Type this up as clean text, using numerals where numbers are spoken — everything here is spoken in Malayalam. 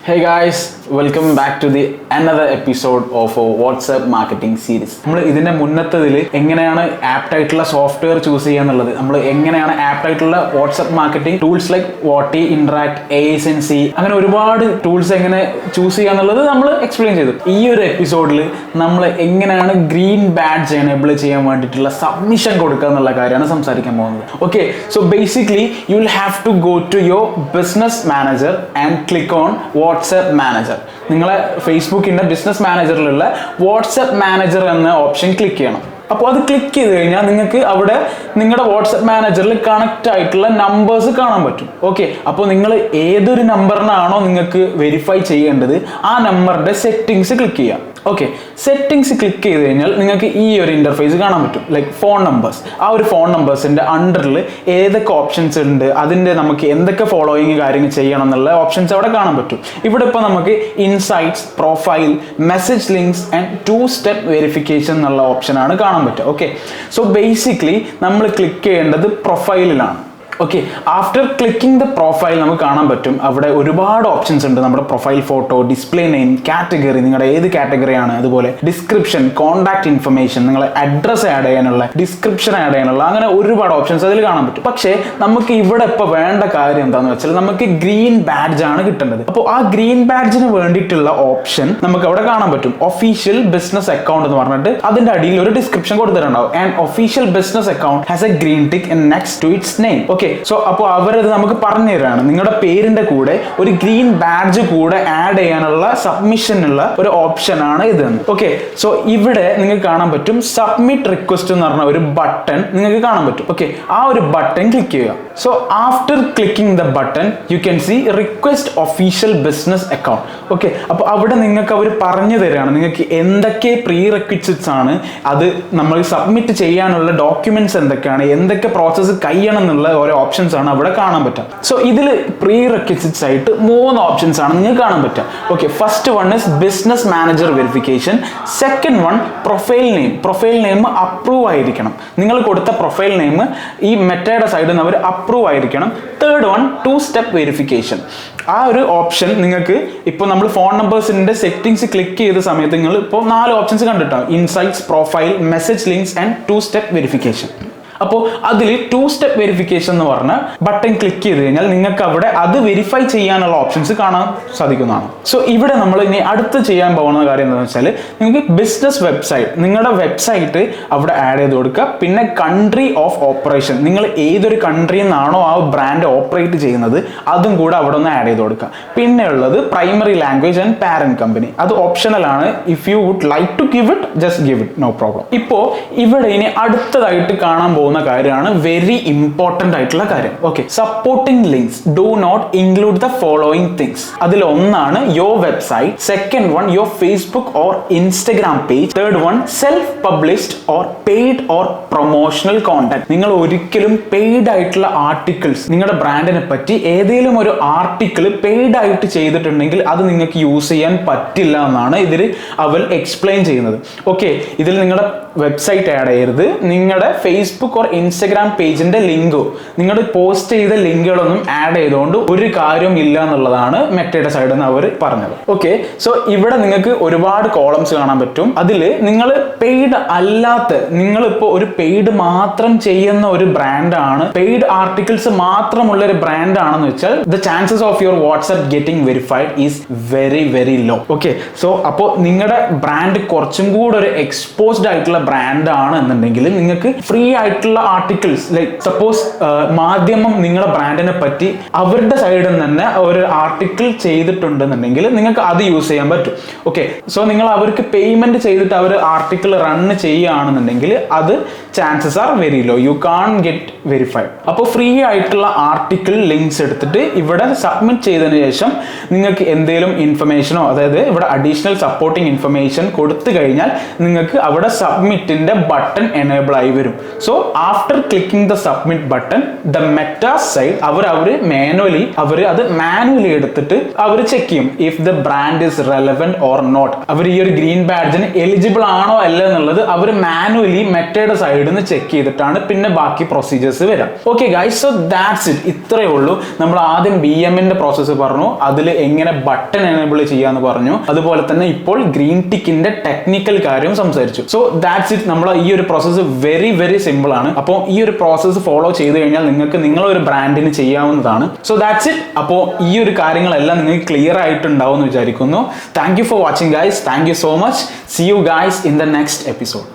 Hey guys, welcome back to the another episode of a WhatsApp marketing series. നമ്മൾ ഇതിന്റെ മുന്നത്തതിൽ എങ്ങനെയാണ് ആപ്റ്റ് ആയിട്ടുള്ള സോഫ്റ്റ്വെയർ ചൂസ് ചെയ്യുക എന്നുള്ളത്, നമ്മൾ എങ്ങനെയാണ് ആപ്റ്റ് ആയിട്ടുള്ള വാട്സ്ആപ്പ് മാർക്കറ്റിംഗ് ടൂൾസ് ലൈക്ക് വാട്ടി, ഇന്ററാക്ട്, ASNC അങ്ങനെ ഒരുപാട് ടൂൾസ് എങ്ങനെ ചൂസ് ചെയ്യുക എന്നുള്ളത് നമ്മൾ എക്സ്പ്ലെയിൻ ചെയ്തു. ഈ ഒരു എപ്പിസോഡിൽ നമ്മൾ എങ്ങനെയാണ് ഗ്രീൻ ബാഡ്ജ് എനേബിൾ ചെയ്യാൻ വേണ്ടിയിട്ടുള്ള സബ്മിഷൻ കൊടുക്കുക എന്നുള്ള കാര്യമാണ് സംസാരിക്കാൻ പോകുന്നത്. Okay, so basically you will have to go to your business manager and click on WhatsApp manager. നിങ്ങളെ ഫേസ്ബുക്കിന്റെ ബിസിനസ് മാനേജറിലുള്ള വാട്സ്ആപ്പ് മാനേജർ എന്ന ഓപ്ഷൻ ക്ലിക്ക് ചെയ്യണം. അപ്പോൾ അത് ക്ലിക്ക് ചെയ്ത് കഴിഞ്ഞാൽ നിങ്ങൾക്ക് അവിടെ നിങ്ങളുടെ വാട്സ്ആപ്പ് മാനേജറിൽ കണക്ട് ആയിട്ടുള്ള നമ്പേഴ്സ് കാണാൻ പറ്റും. ഓക്കെ, അപ്പോൾ നിങ്ങൾ ഏതൊരു നമ്പറിനാണോ നിങ്ങൾക്ക് വെരിഫൈ ചെയ്യേണ്ടത് ആ നമ്പറിന്റെ സെറ്റിങ്സ് ക്ലിക്ക് ചെയ്യാം. ഓക്കെ, സെറ്റിങ്സ് ക്ലിക്ക് ചെയ്ത് കഴിഞ്ഞാൽ നിങ്ങൾക്ക് ഈ ഒരു ഇന്റർഫേസ് കാണാൻ പറ്റും, ലൈക്ക് ഫോൺ നമ്പേഴ്സ്. ആ ഒരു ഫോൺ നമ്പേഴ്സിന്റെ അണ്ടറിൽ ഏതൊക്കെ ഓപ്ഷൻസ് ഉണ്ട്, അതിന്റെ നമുക്ക് എന്തൊക്കെ ഫോളോയിങ് കാര്യങ്ങൾ ചെയ്യണം എന്നുള്ള ഓപ്ഷൻസ് അവിടെ കാണാൻ പറ്റും. ഇവിടെ ഇപ്പോൾ നമുക്ക് insights, profile, message links and 2-step verification എന്നുള്ള ഓപ്ഷനാണ് കാണാൻ പറ്റുക. ഓക്കെ, സോ ബേസിക്കലി നമ്മൾ ക്ലിക്ക് ചെയ്യേണ്ടത് പ്രൊഫൈലിലാണ്. Okay, after clicking the profile നമുക്ക് കാണാൻ പറ്റും അവിടെ ഒരുപാട് ഓപ്ഷൻസ് ഉണ്ട്. നമ്മുടെ profile photo, display name, category, നിങ്ങളുടെ ഏത് കാറ്റഗറിയാണ്, അതുപോലെ ഡിസ്ക്രിപ്ഷൻ, കോൺടാക്ട് ഇൻഫർമേഷൻ, നിങ്ങളെ അഡ്രസ്സ് ആഡ് ചെയ്യാനുള്ള, ഡിസ്ക്രിപ്ഷൻ ആഡ് ചെയ്യാനുള്ള, അങ്ങനെ ഒരുപാട് ഓപ്ഷൻസ് അതിൽ കാണാൻ പറ്റും. പക്ഷേ നമുക്ക് ഇവിടെ ഇപ്പോൾ വേണ്ട കാര്യം എന്താണെന്ന് വെച്ചാൽ നമുക്ക് ഗ്രീൻ ബാഡ്ജ് ആണ് കിട്ടേണ്ടത്. അപ്പോൾ ആ ഗ്രീൻ ബാഡ്ജിന് വേണ്ടിയിട്ടുള്ള ഓപ്ഷൻ നമുക്ക് അവിടെ കാണാൻ പറ്റും. ഒഫീഷ്യൽ ബിസിനസ് അക്കൗണ്ട് എന്ന് പറഞ്ഞിട്ട് അതിന്റെ അടിയിൽ ഒരു ഡിസ്ക്രിപ്ഷൻ കൊടുത്തിട്ടുണ്ടാവും. And official business account has a green tick in next to its name. Okay, so അപ്പോൾ അവരത് നമുക്ക് പറഞ്ഞു തരാണ് നിങ്ങളുടെ പേരിന്റെ കൂടെ ഒരു ഗ്രീൻ ബാഡ്ജ് കൂടെ ആഡ് ചെയ്യാനുള്ള സബ്മിഷനുള്ള ഒരു ഓപ്ഷൻ ആണ് ഇത്. ഓക്കെ, സോ ഇവിടെ നിങ്ങൾക്ക് കാണാൻ പറ്റും സബ്മിറ്റ് റിക്വസ്റ്റ് എന്ന് പറഞ്ഞ ഒരു ബട്ടൺ നിങ്ങൾക്ക് കാണാൻ പറ്റും. ഓക്കെ, ആ ഒരു ബട്ടൺ ക്ലിക്ക് ചെയ്യുക. So after clicking the button you can see request official business account. Okay, അപ്പോൾ അവിടെ നിങ്ങൾക്ക് അവർ പറഞ്ഞു തരാണ് നിങ്ങൾക്ക് എന്തൊക്കെ പ്രീ റെക്വിസിറ്റ്സ് ആണ്, അത് നമ്മൾ സബ്മിറ്റ് ചെയ്യാനുള്ള ഡോക്യുമെന്റ്സ് എന്തൊക്കെയാണ്, എന്തൊക്കെ പ്രോസസ്സ് കഴിയണം എന്നുള്ള ഓരോ ഓപ്ഷൻസ് ആണ് അവിടെ കാണാൻ പറ്റുക. സോ ഇതിൽ പ്രീ റെക്വിസിറ്റ്സ് ആയിട്ട് 3 ഓപ്ഷൻസ് ആണ് നിങ്ങൾക്ക് കാണാൻ പറ്റുക. Okay, first one is business manager verification. Second one profile name. Profile name approve ആയിരിക്കണം. നിങ്ങൾ കൊടുത്ത പ്രൊഫൈൽ നെയിം ഈ മെറ്റയുടെ സൈഡിൽ നിന്ന് അവർ അപ്രൂവ് ആയിരിക്കണം. Third one 2-step verification. ആ ഒരു ഓപ്ഷൻ നിങ്ങൾക്ക് ഇപ്പോൾ നമ്മൾ ഫോൺ നമ്പേഴ്സിന്റെ സെറ്റിംഗ്സ് ക്ലിക്ക് ചെയ്ത സമയത്ത് നിങ്ങൾ ഇപ്പോൾ 4 ഓപ്ഷൻസ് കണ്ടിട്ടാണ്: insights, profile, message links and 2-step verification. അപ്പോൾ അതിൽ 2-step വെരിഫിക്കേഷൻ എന്ന് പറഞ്ഞ ബട്ടൺ ക്ലിക്ക് ചെയ്ത് കഴിഞ്ഞാൽ നിങ്ങൾക്ക് അവിടെ അത് വെരിഫൈ ചെയ്യാനുള്ള ഓപ്ഷൻസ് കാണാൻ സാധിക്കുന്നതാണ്. സോ ഇവിടെ നമ്മൾ ഇനി അടുത്ത് ചെയ്യാൻ പോകുന്ന കാര്യം എന്താണെന്ന് വെച്ചാൽ നിങ്ങൾക്ക് ബിസിനസ് വെബ്സൈറ്റ്, നിങ്ങളുടെ വെബ്സൈറ്റ് അവിടെ ആഡ് ചെയ്ത് കൊടുക്കുക. പിന്നെ കൺട്രി ഓഫ് ഓപ്പറേഷൻ, നിങ്ങൾ ഏതൊരു കൺട്രിയിൽ നിന്നാണോ ആ ബ്രാൻഡ് ഓപ്പറേറ്റ് ചെയ്യുന്നത് അതും കൂടെ അവിടെ ഒന്ന് ആഡ് ചെയ്ത് കൊടുക്കുക. പിന്നെ ഉള്ളത് primary language and parent company. അത് ഓപ്ഷണൽ ആണ്. If you would like to give it, just give it, no problem. ഇപ്പോൾ ഇവിടെ ഇനി അടുത്തതായിട്ട് കാണാൻ പോകുന്ന കാര്യമാണ് വെരി ഇമ്പോർട്ടന്റ് ആയിട്ടുള്ള കാര്യം. Okay, supporting links do not include the following things. അതിൽ ഒന്നാണ് your website, second one your Facebook or Instagram page, third one self published or paid or promotional content. നിങ്ങൾ ഒരിക്കലും പെയ്ഡ് ആയിട്ടുള്ള ആർട്ടിക്കിൾസ്, നിങ്ങളുടെ ബ്രാൻഡിനെ പറ്റി ഏതെങ്കിലും ഒരു ആർട്ടിക്കിൾ പെയ്ഡ് ആയിട്ട് ചെയ്തിട്ടുണ്ടെങ്കിൽ അത് നിങ്ങൾക്ക് യൂസ് ചെയ്യാൻ പറ്റില്ല എന്നാണ് ഇതിൽ അവർ എക്സ്പ്ലെയിൻ ചെയ്യുന്നത്. ഓക്കെ, ഇതിൽ നിങ്ങളുടെ വെബ്സൈറ്റ് ആഡ് ചെയ്യരുത്, നിങ്ങളുടെ ഫേസ്ബുക്ക് ഓർ ഇൻസ്റ്റഗ്രാം പേജിന്റെ ലിങ്കോ നിങ്ങൾ പോസ്റ്റ് ചെയ്ത ലിങ്കുകളൊന്നും ആഡ് ചെയ്തുകൊണ്ട് ഒരു കാര്യവും ഇല്ല എന്നുള്ളതാണ് മെറ്റയുടെ സൈഡിൽ നിന്ന് അവർ പറഞ്ഞത്. ഓക്കെ, സോ ഇവിടെ നിങ്ങൾക്ക് ഒരുപാട് കോളംസ് കാണാൻ പറ്റും. അതിൽ നിങ്ങൾ പെയ്ഡ് അല്ലാത്ത, നിങ്ങളിപ്പോൾ ഒരു പെയ്ഡ് മാത്രം ചെയ്യുന്ന ഒരു ബ്രാൻഡാണ്, പെയ്ഡ് ആർട്ടിക്കിൾസ് മാത്രമുള്ള ഒരു ബ്രാൻഡ് ആണെന്ന് വെച്ചാൽ the chances of your WhatsApp getting verified is very very low. Okay, so അപ്പോൾ നിങ്ങളുടെ ബ്രാൻഡ് കുറച്ചും കൂടെ ഒരു എക്സ്പോസ്ഡ് ആയിട്ടുള്ള ബ്രാൻഡ് ആണ് എന്നുണ്ടെങ്കിൽ നിങ്ങൾക്ക് ഫ്രീ ആയിട്ടുള്ള ആർട്ടിക്കിൾസ്, ലൈക്ക് സപ്പോസ് മാധ്യമം നിങ്ങളുടെ ബ്രാൻഡിനെ പറ്റി അവരുടെ സൈഡിൽ നിന്ന് തന്നെ ഒരു ആർട്ടിക്കിൾ ചെയ്തിട്ടുണ്ടെന്നുണ്ടെങ്കിൽ നിങ്ങൾക്ക് അത് യൂസ് ചെയ്യാൻ പറ്റും. ഓക്കെ, സോ നിങ്ങൾ അവർക്ക് പേയ്മെന്റ് ചെയ്തിട്ട് അവർ ആർട്ടിക്കിൾ റൺ ചെയ്യുകയാണെന്നുണ്ടെങ്കിൽ അത് chances are very low, you can get verified. അപ്പോൾ ഫ്രീ ആയിട്ടുള്ള ആർട്ടിക്കിൾ ലിങ്ക്സ് എടുത്തിട്ട് ഇവിടെ സബ്മിറ്റ് ചെയ്തതിനു ശേഷം നിങ്ങൾക്ക് എന്തെങ്കിലും ഇൻഫർമേഷനോ, അതായത് ഇവിടെ അഡീഷണൽ സപ്പോർട്ടിംഗ് ഇൻഫർമേഷൻ കൊടുത്തു കഴിഞ്ഞാൽ നിങ്ങൾക്ക് അവിടെ സബ്മിറ്റിന്റെ ബട്ടൺ എനേബിൾ ആയി വരും. So after clicking the submit button the Meta side അവർ അത് മാനുവലി എടുത്തിട്ട് അവർ ചെക്ക് ചെയ്യും if the brand is relevant or not. അവർ ഈ ഒരു ഗ്രീൻ ബാഡ്ജിന് എലിജിബിൾ ആണോ അല്ല എന്നുള്ളത് അവർ മാനുവലി മെറ്റയുടെ സൈഡിൽ നിന്ന് ചെക്ക് ചെയ്തിട്ടാണ് പിന്നെ ബാക്കി പ്രൊസീജിയേഴ്സ് വരാം. Okay guys, so that's it. ഇത്രയേ ഉള്ളൂ. നമ്മൾ ആദ്യം BMന്റെ പ്രോസസ്സ് പറഞ്ഞു, അതിൽ എങ്ങനെ ബട്ടൺ എനേബിൾ ചെയ്യാന്ന് പറഞ്ഞു, അതുപോലെ തന്നെ ഇപ്പോൾ ഗ്രീൻ ടിക്കിന്റെ ടെക്നിക്കൽ കാര്യം സംസാരിച്ചു. So that's it. നമ്മൾ ഈ ഒരു പ്രോസസ്സ് വെരി വെരി സിമ്പിൾ ആണ്. അപ്പോൾ ഈ ഒരു പ്രോസസ്സ് ഫോളോ ചെയ്ത് കഴിഞ്ഞാൽ നിങ്ങൾക്ക് നിങ്ങളൊരു ബ്രാൻഡിന് ചെയ്യാവുന്നതാണ്. So that's it. അപ്പോൾ ഈ ഒരു കാര്യങ്ങളെല്ലാം നിങ്ങൾക്ക് ക്ലിയർ ആയിട്ടുണ്ടാവും എന്ന് വിചാരിക്കുന്നു. Thank you for watching guys. Thank you so much. See you guys in the next episode.